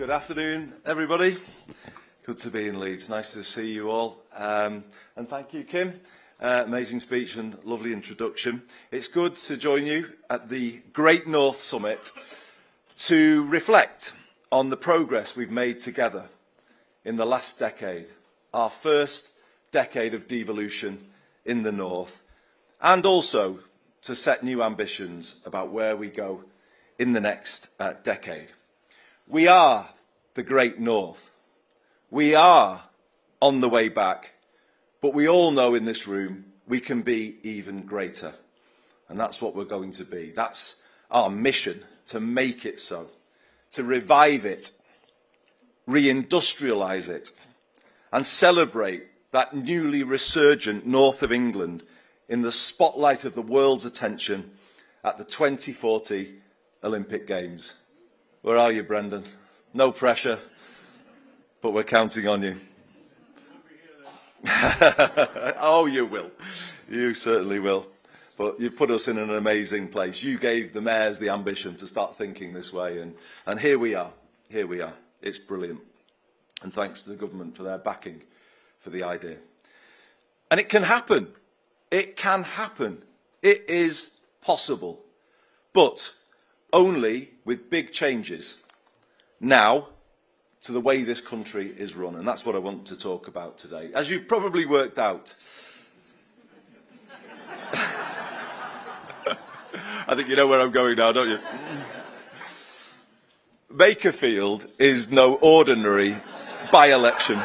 Good afternoon, everybody. Good to be in Leeds. Nice to see you all. And thank you, Kim. Amazing speech and lovely introduction. It's good to join you at the Great North Summit to reflect on the progress we've made together in the last decade, our first decade of devolution in the North, and also to set new ambitions about where we go in the next decade. We are the Great North. We are on the way back, but we all know in this room we can be even greater. And that's what we're going to be. That's our mission, to make it so, to revive it, re-industrialise it, and celebrate that newly resurgent north of England in the spotlight of the world's attention at the 2040 Olympic Games. Where are you, Brendan? No pressure, but we're counting on you. Oh, you will. You certainly will. But you've put us in an amazing place. You gave the mayors the ambition to start thinking this way, and here we are. Here we are. It's brilliant. And thanks to the government for their backing for the idea. And it can happen. It can happen. It is possible. But only with big changes now to the way this country is run. And that's what I want to talk about today. As you've probably worked out, I think you know where I'm going now, don't you? Makerfield is no ordinary by-election.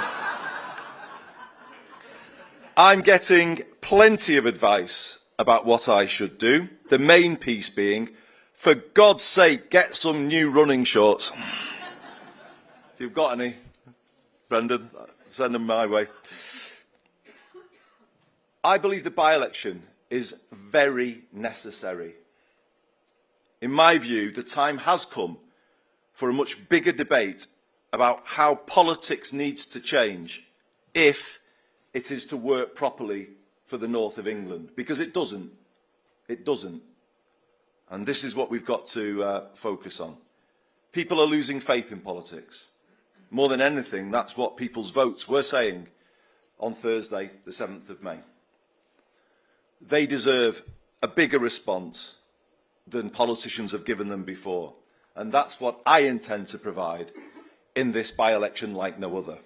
I'm getting plenty of advice about what I should do, the main piece being, for God's sake, get some new running shorts. If you've got any, Brendan, send them my way. I believe the by-election is very necessary. In my view, the time has come for a much bigger debate about how politics needs to change if it is to work properly for the north of England, because it doesn't. It doesn't. And this is what we've got to focus on. People are losing faith in politics. More than anything, that's what people's votes were saying on Thursday, the 7th of May. They deserve a bigger response than politicians have given them before. And that's what I intend to provide in this by-election like no other.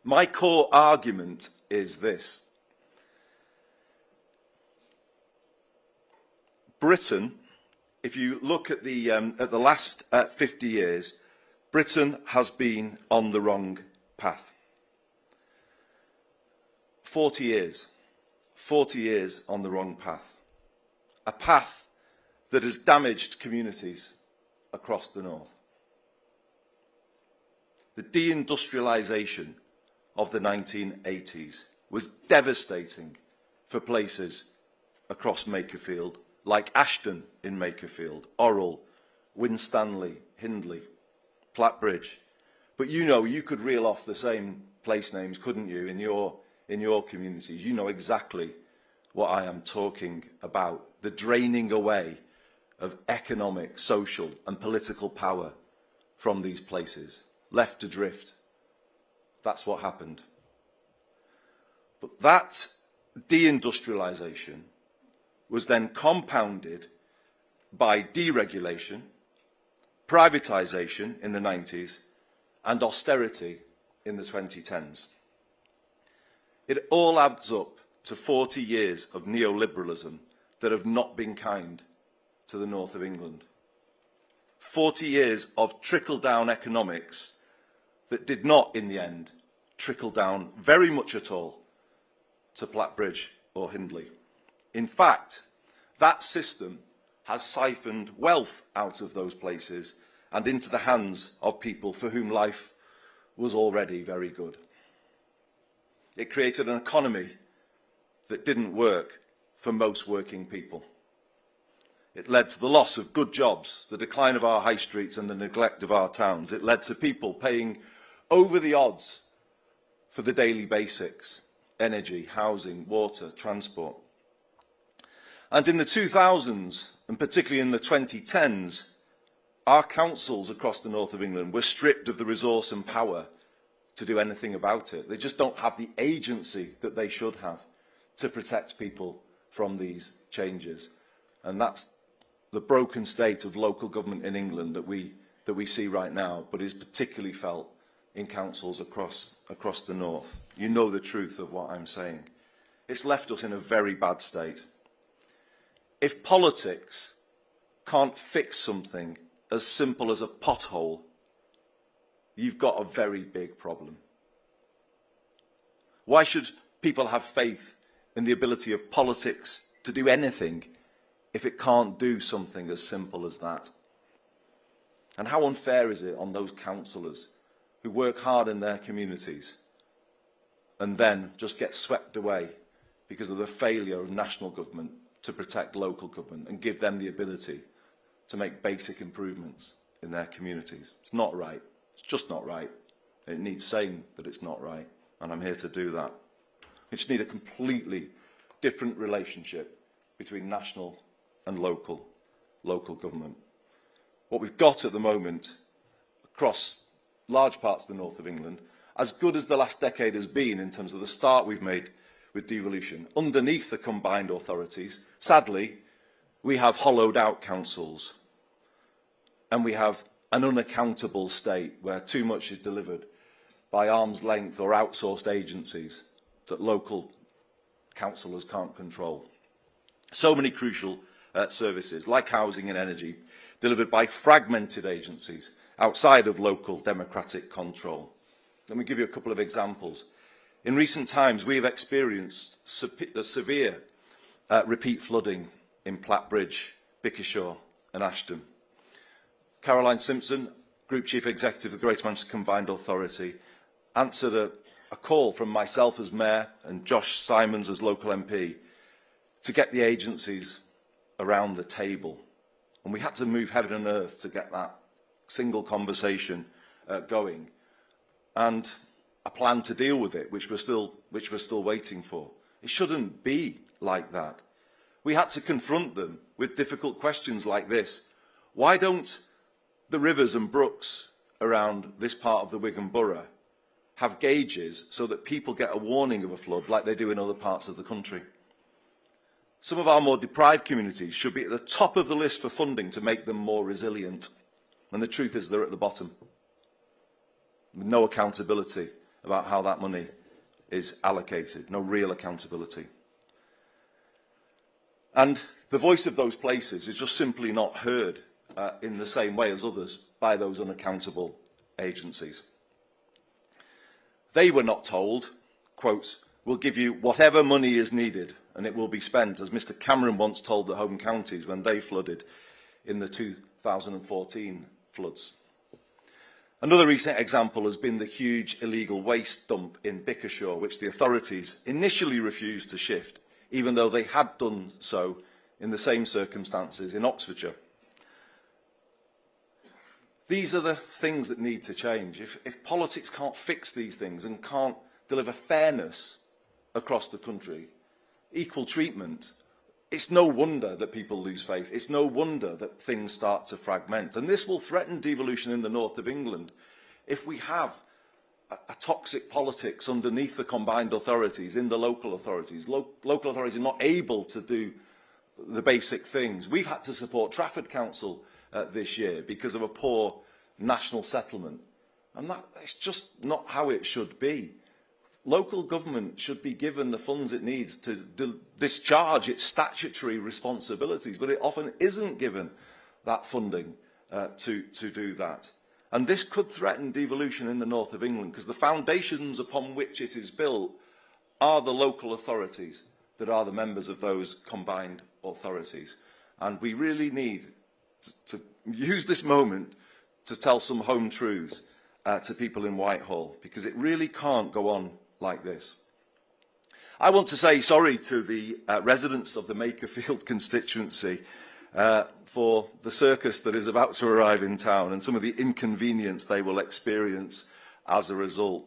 My core argument is this. Britain, if you look at the last 50 years, Britain has been on the wrong path. 40 years. 40 years on the wrong path. A path that has damaged communities across the north. The deindustrialisation of the 1980s was devastating for places across Makerfield, like Ashton in Makerfield, Orrell, Winstanley, Hindley, Plattbridge. But you know, you could reel off the same place names, couldn't you, in your communities. You know exactly what I am talking about. The draining away of economic, social and political power from these places, left adrift. That's what happened. But that deindustrialisation was then compounded by deregulation, privatisation in the 90s, and austerity in the 2010s. It all adds up to 40 years of neoliberalism that have not been kind to the north of England. 40 years of trickle-down economics that did not, in the end, trickle down very much at all to Plattbridge or Hindley. In fact, that system has siphoned wealth out of those places and into the hands of people for whom life was already very good. It created an economy that didn't work for most working people. It led to the loss of good jobs, the decline of our high streets and the neglect of our towns. It led to people paying over the odds for the daily basics, energy, housing, water, transport. And in the 2000s, and particularly in the 2010s, our councils across the north of England were stripped of the resource and power to do anything about it. They just don't have the agency that they should have to protect people from these changes. And that's the broken state of local government in England that we see right now, but is particularly felt in councils across the north. You know the truth of what I'm saying. It's left us in a very bad state. If politics can't fix something as simple as a pothole, you've got a very big problem. Why should people have faith in the ability of politics to do anything if it can't do something as simple as that? And how unfair is it on those councillors who work hard in their communities and then just get swept away because of the failure of national government to protect local government and give them the ability to make basic improvements in their communities? It's not right. It's just not right. It needs saying that it's not right, and I'm here to do that. We just need a completely different relationship between national and local government. What we've got at the moment across large parts of the north of England, as good as the last decade has been in terms of the start we've made with devolution, underneath the combined authorities, sadly, we have hollowed out councils, and we have an unaccountable state where too much is delivered by arm's length or outsourced agencies that local councillors can't control. So many crucial services, like housing and energy, delivered by fragmented agencies outside of local democratic control. Let me give you a couple of examples. In recent times, we have experienced severe repeat flooding in Plattbridge, Bickershaw and Ashton. Caroline Simpson, Group Chief Executive of the Greater Manchester Combined Authority, answered a call from myself as Mayor and Josh Simons as local MP to get the agencies around the table. And we had to move heaven and earth to get that single conversation going, and a plan to deal with it, which we're still waiting for. It shouldn't be like that. We had to confront them with difficult questions like this. Why don't the rivers and brooks around this part of the Wigan Borough have gauges so that people get a warning of a flood like they do in other parts of the country? Some of our more deprived communities should be at the top of the list for funding to make them more resilient. And the truth is they're at the bottom, with no accountability about how that money is allocated, no real accountability. And the voice of those places is just simply not heard in the same way as others by those unaccountable agencies. They were not told, quote, "We'll give you whatever money is needed and it will be spent," as Mr Cameron once told the home counties when they flooded in the 2014 floods. Another recent example has been the huge illegal waste dump in Bickershaw, which the authorities initially refused to shift, even though they had done so in the same circumstances in Oxfordshire. These are the things that need to change. If politics can't fix these things and can't deliver fairness across the country, equal treatment, it's no wonder that people lose faith. It's no wonder that things start to fragment. And this will threaten devolution in the north of England if we have a toxic politics underneath the combined authorities, in the local authorities. Local authorities are not able to do the basic things. We've had to support Trafford Council this year because of a poor national settlement. And it's just not how it should be. Local government should be given the funds it needs to discharge its statutory responsibilities, but it often isn't given that funding to do that. And this could threaten devolution in the north of England, because the foundations upon which it is built are the local authorities that are the members of those combined authorities. And we really need to use this moment to tell some home truths to people in Whitehall, because it really can't go on like this. I want to say sorry to the residents of the Makerfield constituency for the circus that is about to arrive in town and some of the inconvenience they will experience as a result.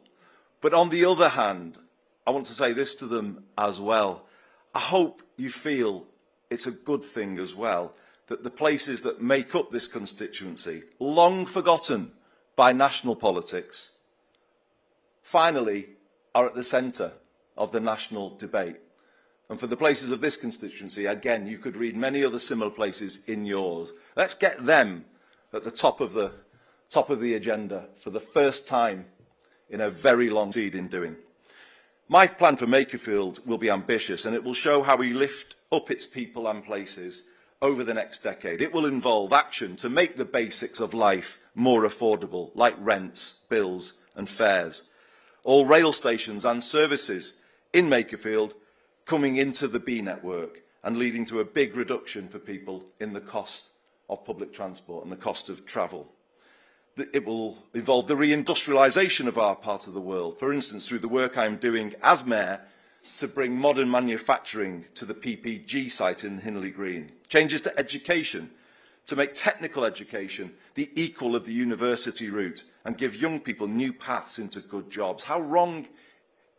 But on the other hand, I want to say this to them as well. I hope you feel it's a good thing as well that the places that make up this constituency, long forgotten by national politics, finally are at the centre of the national debate. And for the places of this constituency, again, you could read many other similar places in yours. Let's get them at the top of the agenda for the first time in a very long time in doing. My plan for Makerfield will be ambitious, and it will show how we lift up its people and places over the next decade. It will involve action to make the basics of life more affordable, like rents, bills and fares. All rail stations and services in Makerfield coming into the B network and leading to a big reduction for people in the cost of public transport and the cost of travel. It will involve the re-industrialisation of our part of the world, for instance, through the work I'm doing as Mayor to bring modern manufacturing to the PPG site in Hinley Green. Changes to education to make technical education the equal of the university route and give young people new paths into good jobs. How wrong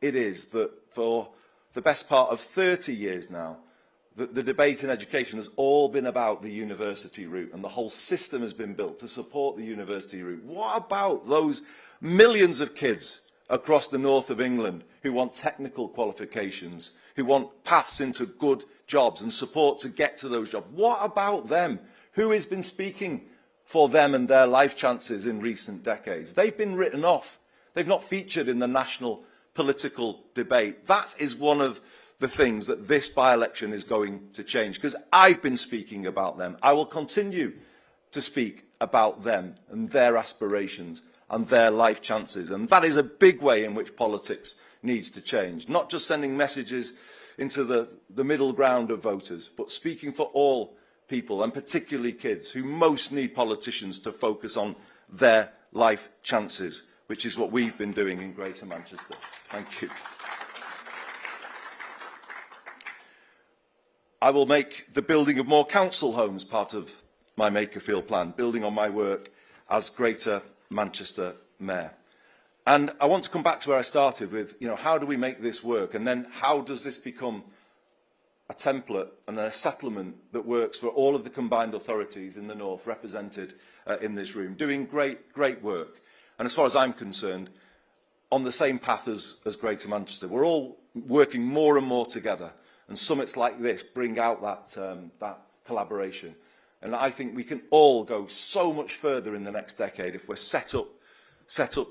it is that for the best part of 30 years now, the debate in education has all been about the university route, and the whole system has been built to support the university route. What about those millions of kids across the north of England who want technical qualifications, who want paths into good jobs and support to get to those jobs? What about them? Who has been speaking for them and their life chances in recent decades? They've been written off. They've not featured in the national political debate. That is one of the things that this by-election is going to change, because I've been speaking about them. I will continue to speak about them and their aspirations and their life chances, and that is a big way in which politics needs to change. Not just sending messages into the middle ground of voters, but speaking for all people, and particularly kids, who most need politicians to focus on their life chances, which is what we've been doing in Greater Manchester. Thank you. I will make the building of more council homes part of my Makerfield plan, building on my work as Greater Manchester Mayor. And I want to come back to where I started with, how do we make this work? And then how does this become a template and a settlement that works for all of the combined authorities in the north represented in this room, doing great work. And as far as I'm concerned, on the same path as Greater Manchester. We're all working more and more together. And summits like this bring out that collaboration. And I think we can all go so much further in the next decade if we're set up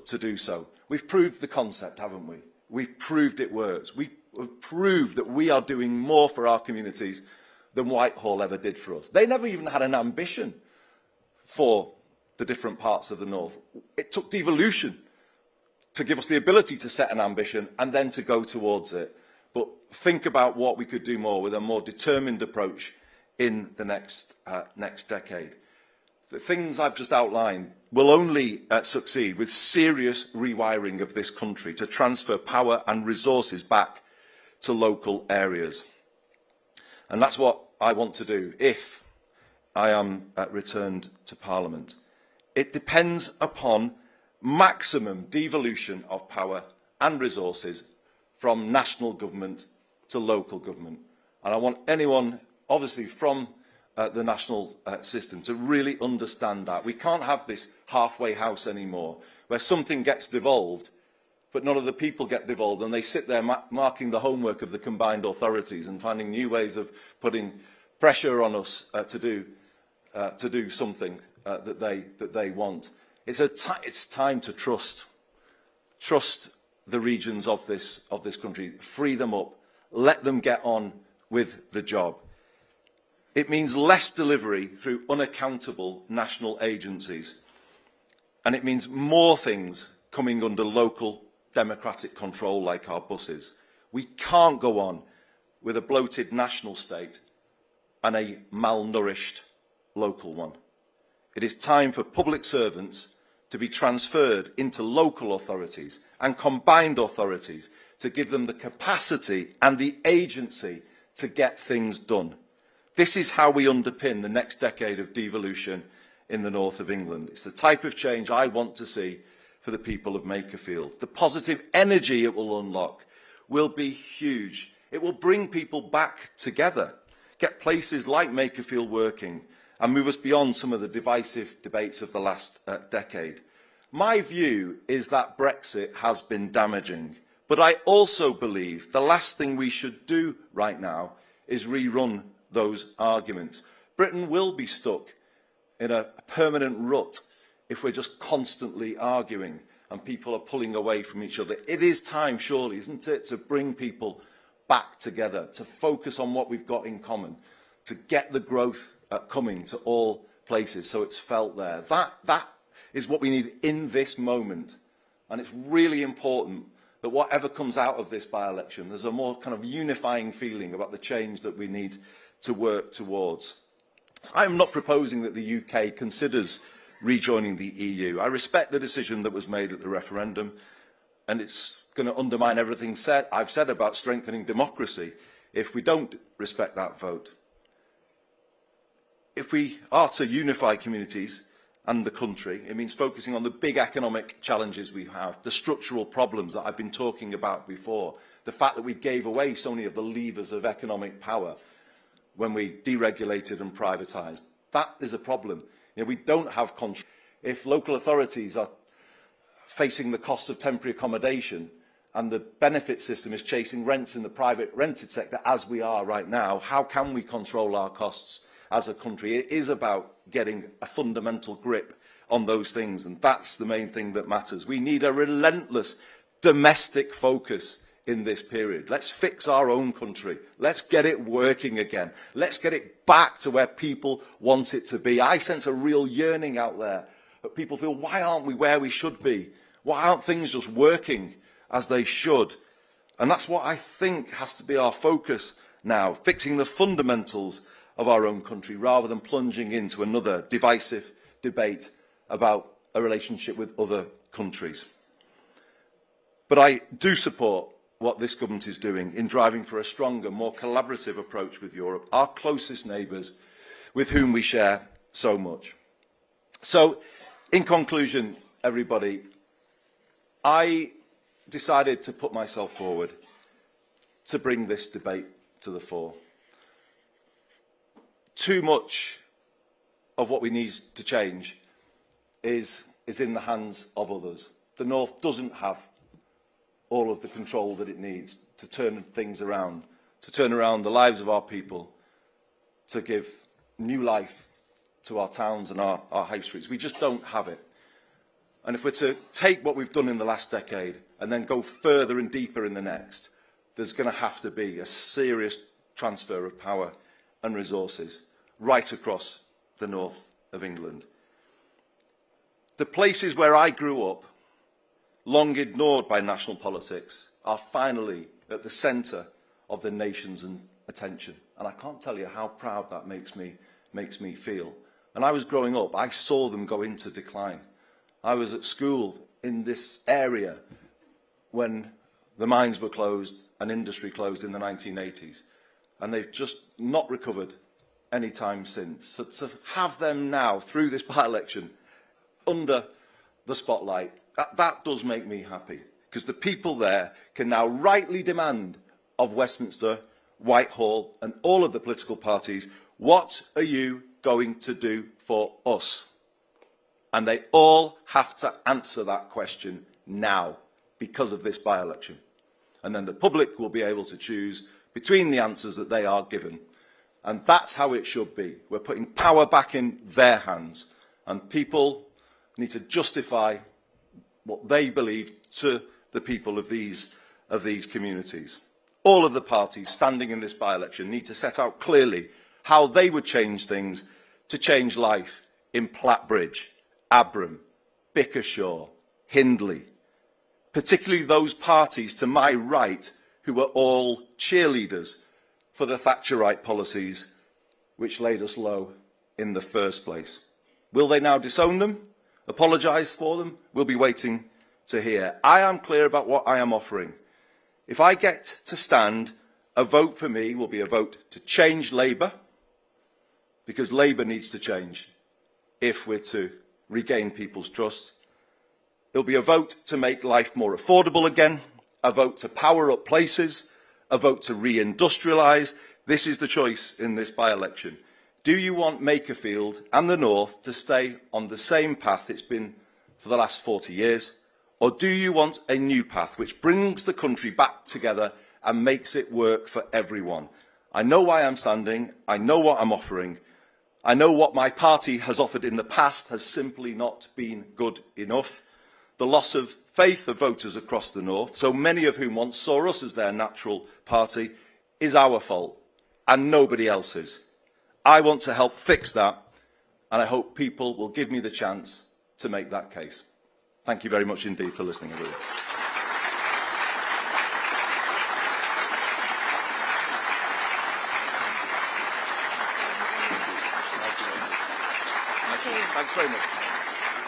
to do so. We've proved the concept, haven't we? We've proved it works. We have proved that we are doing more for our communities than Whitehall ever did for us. They never even had an ambition for the different parts of the north. It took devolution to give us the ability to set an ambition and then to go towards it. But think about what we could do more with a more determined approach in the next decade. The things I've just outlined will only succeed with serious rewiring of this country to transfer power and resources back to local areas. And that's what I want to do if I am returned to Parliament. It depends upon maximum devolution of power and resources from national government to local government. And I want anyone, obviously, from the national system to really understand that. We can't have this halfway house anymore, where something gets devolved, but none of the people get devolved, and they sit there marking the homework of the combined authorities and finding new ways of putting pressure on us to do something that they want. It's time to trust the regions of this country, free them up, let them get on with the job. It means less delivery through unaccountable national agencies, and it means more things coming under local democratic control, like our buses. We can't go on with a bloated national state and a malnourished local one. It is time for public servants to be transferred into local authorities and combined authorities to give them the capacity and the agency to get things done. This is how we underpin the next decade of devolution in the north of England. It's the type of change I want to see for the people of Makerfield. The positive energy it will unlock will be huge. It will bring people back together, get places like Makerfield working, and move us beyond some of the divisive debates of the last decade. My view is that Brexit has been damaging, but I also believe the last thing we should do right now is rerun those arguments. Britain will be stuck in a permanent rut if we're just constantly arguing and people are pulling away from each other. It is time, surely, isn't it, to bring people back together, to focus on what we've got in common, to get the growth coming to all places so it's felt there. That is what we need in this moment. And it's really important that whatever comes out of this by-election, there's a more kind of unifying feeling about the change that we need to work towards. I'm not proposing that the UK considers rejoining the EU. I respect the decision that was made at the referendum, and it's going to undermine everything I've said about strengthening democracy if we don't respect that vote. If we are to unify communities and the country, it means focusing on the big economic challenges we have, the structural problems that I've been talking about before, the fact that we gave away so many of the levers of economic power when we deregulated and privatised. That is a problem. You know, we don't have control. If local authorities are facing the cost of temporary accommodation and the benefit system is chasing rents in the private rented sector, as we are right now, how can we control our costs as a country? It is about getting a fundamental grip on those things, and that's the main thing that matters. We need a relentless domestic focus in this period. Let's fix our own country. Let's get it working again. Let's get it back to where people want it to be. I sense a real yearning out there that people feel, why aren't we where we should be? Why aren't things just working as they should? And that's what I think has to be our focus now, fixing the fundamentals of our own country rather than plunging into another divisive debate about a relationship with other countries. But I do support what this government is doing in driving for a stronger, more collaborative approach with Europe, our closest neighbours with whom we share so much. So, in conclusion, everybody, I decided to put myself forward to bring this debate to the fore. Too much of what we need to change is in the hands of others. The North doesn't have all of the control that it needs to turn things around, to turn around the lives of our people, to give new life to our towns and our high streets. We just don't have it. And if we're to take what we've done in the last decade and then go further and deeper in the next, there's going to have to be a serious transfer of power and resources right across the north of England. The places where I grew up, long ignored by national politics, are finally at the centre of the nation's attention. And I can't tell you how proud that makes me feel. When I was growing up, I saw them go into decline. I was at school in this area when the mines were closed and industry closed in the 1980s. And they've just not recovered any time since. So to have them now, through this by-election, under the spotlight, that does make me happy, because the people there can now rightly demand of Westminster, Whitehall and all of the political parties, what are you going to do for us? And they all have to answer that question now because of this by-election. And then the public will be able to choose between the answers that they are given. And that's how it should be. We're putting power back in their hands, and people need to justify what they believe to the people of these communities. All of the parties standing in this by-election need to set out clearly how they would change things to change life in Plattbridge, Abram, Bickershaw, Hindley, particularly those parties to my right who were all cheerleaders for the Thatcherite policies which laid us low in the first place. Will they now disown them? Apologise for them? We'll be waiting to hear. I am clear about what I am offering. If I get to stand, a vote for me will be a vote to change Labour, because Labour needs to change if we're to regain people's trust. It'll be a vote to make life more affordable again, a vote to power up places, a vote to re-industrialise. This is the choice in this by-election. Do you want Makerfield and the North to stay on the same path it's been for the last 40 years? Or do you want a new path which brings the country back together and makes it work for everyone? I know why I'm standing. I know what I'm offering. I know what my party has offered in the past has simply not been good enough. The loss of faith of voters across the North, so many of whom once saw us as their natural party, is our fault and nobody else's. I want to help fix that, and I hope people will give me the chance to make that case. Thank you very much indeed for listening, everyone. Thanks very much.